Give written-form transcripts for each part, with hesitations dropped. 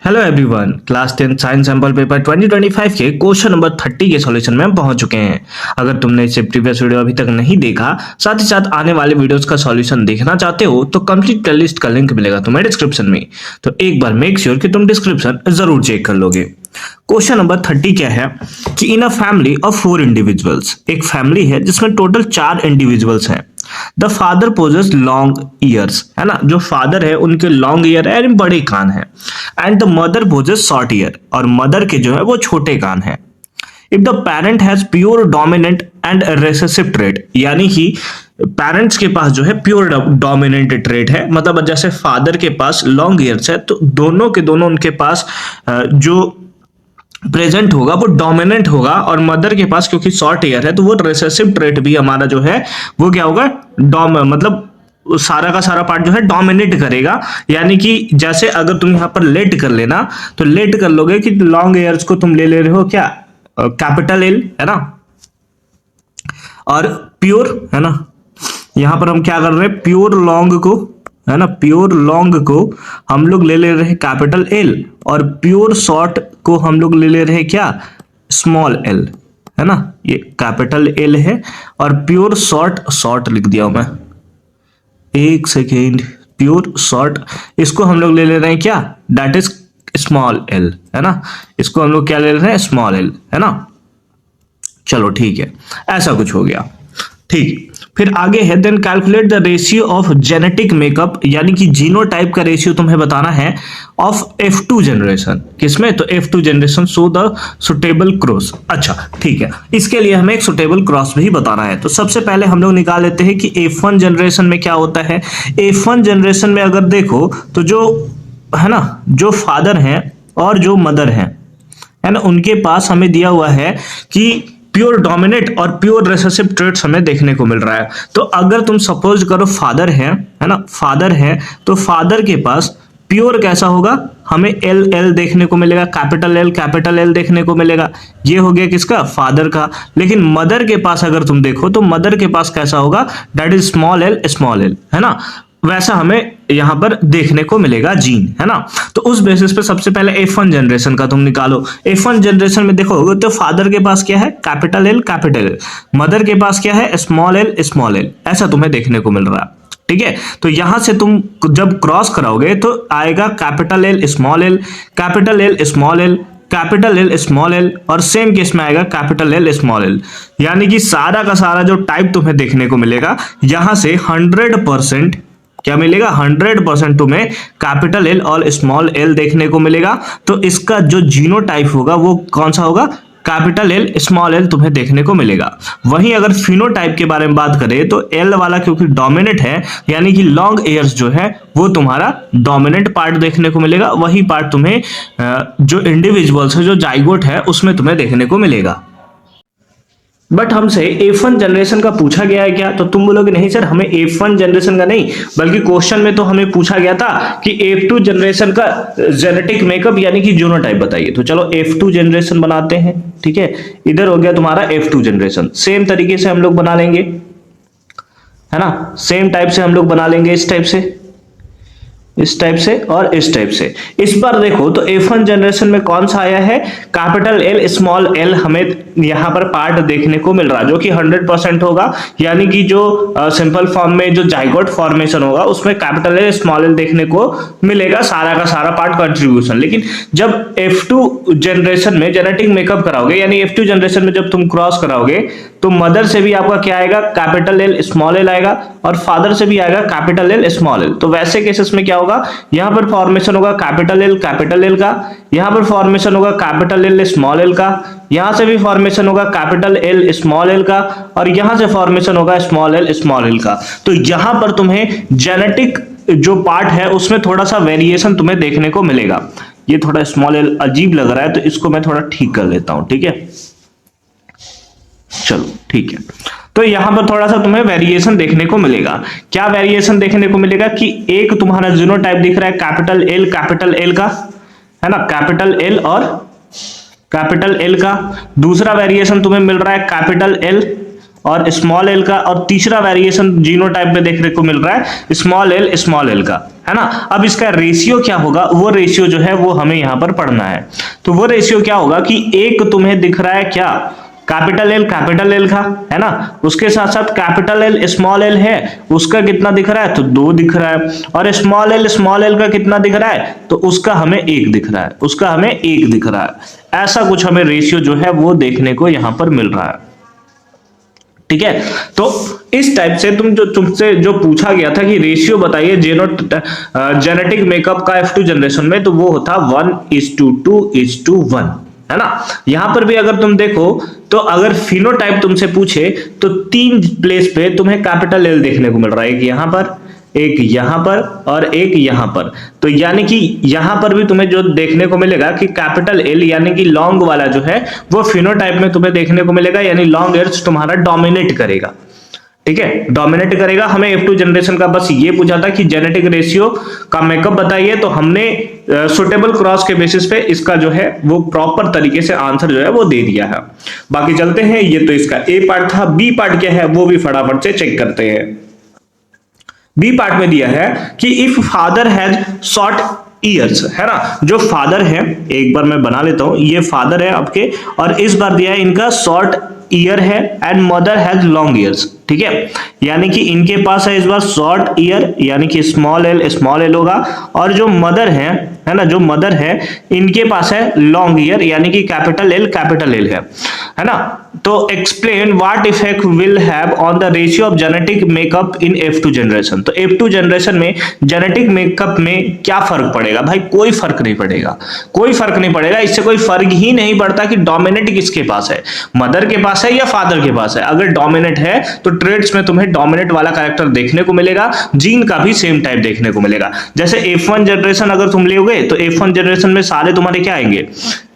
Hello everyone, class 10 science sample paper 2025 के question number 30 के solution में हम पहुंच चुके हैं। अगर तुमने इससे प्रीवियस वीडियो अभी तक नहीं देखा, साथ ही साथ आने वाले वीडियोस का सॉल्यूशन देखना चाहते हो तो कंप्लीट प्लेलिस्ट का लिंक मिलेगा तुम्हें डिस्क्रिप्शन में। तो एक बार मेक श्योर कि तुम डिस्क्रिप्शन जरूर चेक कर लोगे। क्वेश्चन नंबर 30 क्या है कि in a family of 4 individuals, एक फैमिली है जिसमें टोटल 4 इंडिविजुअल्स हैं। The father possesses long ears, है ना, जो फादर है उनके लॉन्ग ईयर है, बड़े कान है। And the mother possesses short ear, और मदर के जो है वो छोटे कान है। If the parent has pure dominant and recessive trait, यानी कि पेरेंट्स के पास जो है प्योर डोमिनेंट ट्रेट है, मतलब जैसे फादर के पास लॉन्ग ईयर्स है तो दोनों के दोनों उनके पास जो प्रेजेंट होगा वो डोमिनेंट होगा, और मदर के पास क्योंकि शॉर्ट ईयर है तो वो रिसेसिव ट्रेट भी हमारा जो है वो क्या होगा, मतलब सारा का सारा पार्ट जो है डोमिनेट करेगा। यानी कि जैसे अगर तुम यहां पर लेट कर लेना तो लेट कर लोगे कि लॉन्ग ईयर्स को तुम ले रहे हो क्या, कैपिटल एल, है ना, और प्योर, है ना, यहां पर हम क्या कर रहे हैं, प्योर लॉन्ग को, है ना, प्योर लॉन्ग को हम लोग ले रहे हैं कैपिटल एल, और प्योर शॉर्ट को हम लोग ले रहे हैं क्या, स्मॉल एल, है ना। ये कैपिटल एल है और प्योर शॉर्ट लिख दिया हूं मैं, एक सेकेंड, प्योर शॉर्ट, इसको हम लोग ले रहे हैं क्या, दैट इज स्मॉल एल, है ना, इसको हम लोग क्या ले रहे हैं, स्मॉल एल, है ना। चलो ठीक है, ऐसा कुछ हो गया, ठीक। फिर आगे है then calculate the ratio of genetic makeup, यानी कि जीनोटाइप का रेशियो तुम्हें बताना है ऑफ F2 जनरेशन, किसमें, तो F2 generation, so the suitable cross. अच्छा ठीक है, इसके लिए हमें एक सुटेबल क्रॉस भी बताना है। तो सबसे पहले हम लोग निकाल लेते हैं कि F1 जनरेशन में क्या होता है। F1 जनरेशन में अगर देखो तो जो है ना, जो फादर हैं और जो मदर हैं, है ना, उनके पास हमें दिया हुआ है कि प्योर डोमिनेट और प्योर रिसेसिव ट्रेट्स हमें देखने को मिल रहा है। तो अगर तुम सपोज करो फादर है ना, फादर है तो फादर के पास प्योर कैसा होगा, हमें एल देखने को मिलेगा, कैपिटल एल देखने को मिलेगा। ये हो गया किसका, फादर का। लेकिन मदर के पास अगर तुम देखो तो मदर के पास कैसा होगा, दैट इज स्मॉल एल, है ना, वैसा हमें यहां पर देखने को मिलेगा जीन, है ना। तो उस बेसिस पे सबसे पहले F1 जनरेशन का तुम निकालो। F1 जनरेशन में देखोगे तो फादर के पास क्या है, कैपिटल एल, मदर के पास क्या है, स्मॉल एल, ऐसा तुम्हें देखने को मिल रहा है। ठीक है, तो यहां से तुम जब क्रॉस कराओगे तो आएगा capital L small L, capital L small L, capital L small L, और सेम केस में आएगा कैपिटल एल स्मॉल एल। यानी कि सारा का सारा जो टाइप तुम्हें देखने को मिलेगा यहां से 100% क्या मिलेगा, 100% तुम्हें कैपिटल एल और स्मॉल एल देखने को मिलेगा। तो इसका जो जीनोटाइप होगा वो कौन सा होगा, कैपिटल एल स्मॉल एल तुम्हें देखने को मिलेगा। वहीं अगर फिनोटाइप के बारे में बात करें तो एल वाला क्योंकि डोमिनेंट है, यानी कि लॉन्ग एयर्स जो है वो तुम्हारा डोमिनेंट पार्ट देखने को मिलेगा। वही पार्ट तुम्हें जो इंडिविजुअल्स है, जो जाइगोट है, उसमें तुम्हें देखने को मिलेगा। बट हमसे F1 जनरेशन का पूछा गया है क्या, तो तुम बोलोगे नहीं सर, हमें F1 जनरेशन का नहीं, बल्कि क्वेश्चन में तो हमें पूछा गया था कि F2 जनरेशन का जेनेटिक मेकअप यानी कि जीनोटाइप बताइए। तो चलो F2 जनरेशन बनाते हैं। ठीक है, इधर हो गया तुम्हारा F2 जनरेशन, सेम तरीके से हम लोग बना लेंगे, है ना, सेम टाइप से हम लोग बना लेंगे, इस टाइप से, इस टाइप से और इस टाइप से। इस बार देखो तो F1 जनरेशन में कौन सा आया है, कैपिटल एल स्मॉल एल हमें यहां पर पार्ट देखने को मिल रहा है, जो कि 100% होगा। यानी कि जो सिंपल फॉर्म में जो जाइगोट फॉर्मेशन होगा उसमें कैपिटल एल स्मॉल एल देखने को मिलेगा, सारा का सारा पार्ट कंट्रीब्यूशन। लेकिन जब F2 जनरेशन में जेनेटिक मेकअप कराओगे, यानी F2 जनरेशन में जब तुम क्रॉस कराओगे तो मदर से भी आपका क्या आएगा, कैपिटल एल स्मॉल एल आएगा, और फादर से भी आएगा कैपिटल एल स्मॉल एल। तो वैसे केसेस में क्या होगा, यहां पर फॉर्मेशन होगा कैपिटल एल का, यहां पर फॉर्मेशन होगा कैपिटल एल स्मॉल एल का, यहां से भी फॉर्मेशन होगा कैपिटल एल स्मॉल एल का, और यहां से फॉर्मेशन होगा स्मॉल एल का। तो यहां पर तुम्हें जेनेटिक जो पार्ट है उसमें थोड़ा सा वेरिएशन तुम्हें देखने को मिलेगा। ये थोड़ा स्मॉल एल अजीब लग रहा है तो इसको मैं थोड़ा ठीक कर लेता हूं। ठीक है, चलो ठीक है, तो यहां पर थोड़ा सा तुम्हें वेरिएशन देखने को मिलेगा। क्या वेरिएशन देखने को मिलेगा कि एक तुम्हारा जीनोटाइप दिख रहा है कैपिटल एल का, है ना, कैपिटल एल और कैपिटल एल का। दूसरा वेरिएशन तुम्हें मिल रहा है कैपिटल एल और स्मॉल एल का, और तीसरा वेरिएशन जीनोटाइप में देखने को मिल रहा है स्मॉल एल का। है ना। अब इसका रेशियो क्या होगा, वो रेशियो जो है वो हमें यहां पर पढ़ना है। तो वो रेशियो क्या होगा कि एक तुम्हें दिख रहा है क्या, कैपिटल एल का, है ना, उसके साथ साथ कैपिटल एल स्मॉल एल है, उसका कितना दिख रहा है, तो 2 दिख रहा है, और स्मॉल एल का कितना दिख रहा है, तो उसका हमें 1 दिख रहा है, उसका हमें 1 दिख रहा है। ऐसा कुछ हमें रेशियो जो है वो देखने को यहां पर मिल रहा है। ठीक है, तो इस टाइप से तुमसे जो पूछा गया था कि रेशियो बताइए जेनेटिक मेकअप का F2 जनरेशन में, तो वो होता 1:2:1, है ना। यहां पर भी अगर तुम देखो तो अगर फिनोटाइप तुमसे पूछे तो 3 प्लेस पे तुम्हें कैपिटल एल देखने को मिल रहा है, एक यहां पर, एक यहां पर और एक यहां पर। तो यानी कि यहां पर भी तुम्हें जो देखने को मिलेगा कि कैपिटल एल यानी कि लॉन्ग वाला जो है वो फिनोटाइप में तुम्हें देखने को मिलेगा, यानी लॉन्ग हेयर्स तुम्हारा डोमिनेट करेगा। ठीक है, डोमिनेट करेगा। हमें F2 जनरेशन का बस ये पूछा था कि जेनेटिक रेशियो का मेकअप बताइए, तो हमने सुटेबल क्रॉस के बेसिस पे इसका जो है वो प्रॉपर तरीके से आंसर जो है वो दे दिया है। बाकी चलते हैं, ये तो इसका ए पार्ट था। बी पार्ट क्या है वो भी फटाफट से चेक करते हैं। बी पार्ट में दिया है कि if father has short years, है ना, जो फादर है, एक बार मैं बना लेता हूं, ये फादर है आपके, और इस बार दिया है इनका शॉर्ट ईयर है and mother has long years. ठीक है, यानी कि इनके पास है इस बार शॉर्ट ईयर यानी कि स्मॉल एल होगा, और जो मदर है ना, जो मदर है इनके पास है लॉन्ग ईयर यानी कि कैपिटल एल है ना। तो explain what effect will have on the ratio of genetic makeup in F2 generation. तो F2 जनरेशन में जेनेटिक मेकअप में क्या फर्क पड़ेगा भाई, कोई फर्क नहीं पड़ेगा, कोई फर्क नहीं पड़ेगा। इससे कोई फर्क ही नहीं पड़ता कि डोमिनेट किसके पास है, मदर के पास है या फादर के पास है। अगर डोमिनेट है तो ट्रेड्स में तुम्हें डोमिनेट वाला कैरेक्टर देखने को मिलेगा, जीन का भी सेम टाइप देखने को मिलेगा। जैसे F1 जनरेशन अगर तुम लोगे तो F1 जनरेशन में सारे तुम्हारे क्या आएंगे,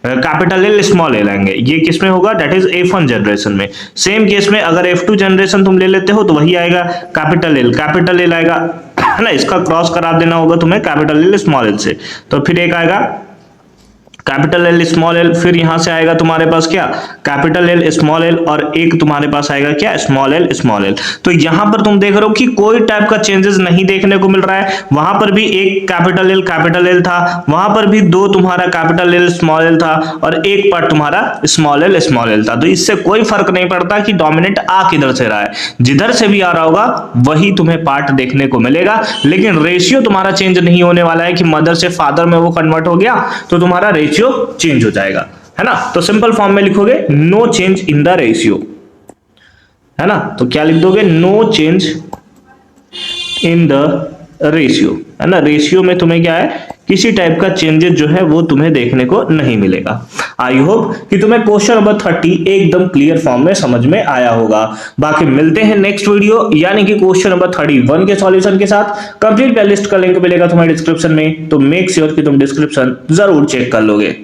कैपिटल एल स्मॉल एल आएंगे। ये किस में होगा, दैट इज F1 जनरेशन में। सेम केस में अगर F2 जनरेशन तुम ले लेते हो तो वही आएगा, कैपिटल एल आएगा, है ना। इसका क्रॉस करा देना होगा तुम्हें कैपिटल एल स्मॉल एल से, तो फिर एक आएगा कैपिटल एल स्मॉल एल, फिर यहां से आएगा तुम्हारे पास क्या, कैपिटल एल स्मॉल एल, और एक तुम्हारे पास आएगा क्या, स्मॉल एल। तो यहां पर तुम देख रहे हो कि कोई टाइप का चेंजेस नहीं देखने को मिल रहा है। वहां पर भी एक कैपिटल एल था, वहां पर भी 2 तुम्हारा कैपिटल एल स्मॉल एल था, और एक पार्ट तुम्हारा स्मॉल एल था। तो इससे कोई फर्क नहीं पड़ता कि डोमिनेट आ किधर से रहा है, जिधर से भी आ रहा होगा वही तुम्हें पार्ट देखने को मिलेगा। लेकिन रेशियो तुम्हारा चेंज नहीं होने वाला है कि मदर से फादर में वो कन्वर्ट हो गया तो तुम्हारा रेशियो चेंज हो जाएगा, है ना। तो सिंपल फॉर्म में लिखोगे no change in the ratio, है ना। तो क्या लिख दोगे, no change in the ratio, है ना। रेशियो में तुम्हें क्या है, किसी टाइप का चेंजेस जो है वो तुम्हें देखने को नहीं मिलेगा। आई होप कि तुम्हें क्वेश्चन नंबर 30 एकदम क्लियर फॉर्म में समझ में आया होगा। बाकी मिलते हैं नेक्स्ट वीडियो यानी कि क्वेश्चन नंबर 31 के सॉल्यूशन के साथ। कंप्लीट प्लेलिस्ट का लिंक मिलेगा तुम्हारे डिस्क्रिप्शन में, तो मेक श्योर कि तुम डिस्क्रिप्शन जरूर चेक कर लोगे।